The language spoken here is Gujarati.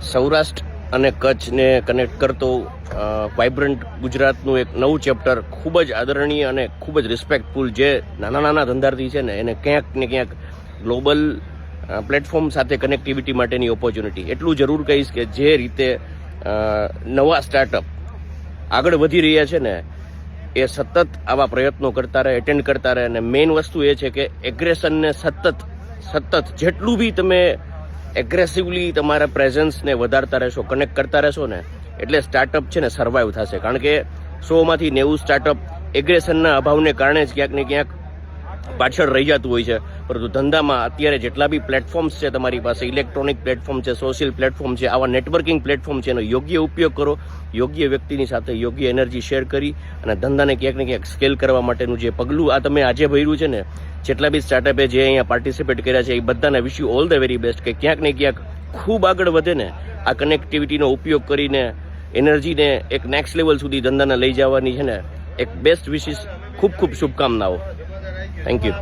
સૌરાષ્ટ્ર અને કચ્છને કનેક્ટ કરતો વાઇબ્રન્ટ ગુજરાતનું એક નવું ચેપ્ટર ખૂબ જ આદરણીય અને ખૂબ જ રિસ્પેક્ટફુલ જે નાના નાના ધંધાર્થી છે ને એને ક્યાંક ને ક્યાંક ગ્લોબલ પ્લેટફોર્મ સાથે કનેક્ટિવિટી માટેની ઓપોર્ચ્યુનિટી. એટલું જરૂર કહીશ કે જે રીતે નવા સ્ટાર્ટઅપ આગળ વધી રહ્યા છે ને એ સતત આવા પ્રયત્નો કરતા રહે, એટેન્ડ કરતા રહે. અને મેઇન વસ્તુ એ છે કે એગ્રેશનને સતત જેટલું બી તમે એગ્રેસિવલી તમારા પ્રેઝન્સને વધારતા રહેશો, કનેક્ટ કરતા રહેશો ને એટલે સ્ટાર્ટઅપ છે ને સર્વાઈવ થશે. કારણ કે 100માંથી 90 સ્ટાર્ટઅપ એગ્રેશનના અભાવને કારણે જ ક્યાંક ને ક્યાંક પાછળ રહી જતું હોય છે. પરંતુ ધંધામાં અત્યારે જેટલા બી પ્લેટફોર્મ્સ છે તમારી પાસે, ઇલેક્ટ્રોનિક પ્લેટફોર્મ છે, સોશિયલ પ્લેટફોર્મ છે, આવા નેટવર્કિંગ પ્લેટફોર્મ છે, એનો યોગ્ય ઉપયોગ કરો. યોગ્ય વ્યક્તિની સાથે યોગ્ય એનર્જી શેર કરી અને ધંધાને ક્યાંક ને ક્યાંક સ્કેલ કરવા માટેનું જે પગલું આ તમે આજે ભર્યું છે ને, જેટલા બી સ્ટાર્ટઅપે જે અહીંયા પાર્ટિસિપેટ કર્યા છે એ બધાને wish you all the very best કે ક્યાંક ને ક્યાંક ખૂબ આગળ વધે ને આ કનેક્ટિવિટીનો ઉપયોગ કરીને એનર્જીને એક નેક્સ્ટ લેવલ સુધી ધંધાને લઈ જવાની છે ને એક બેસ્ટ વિશિસ. ખૂબ ખૂબ શુભકામનાઓ. Thank you.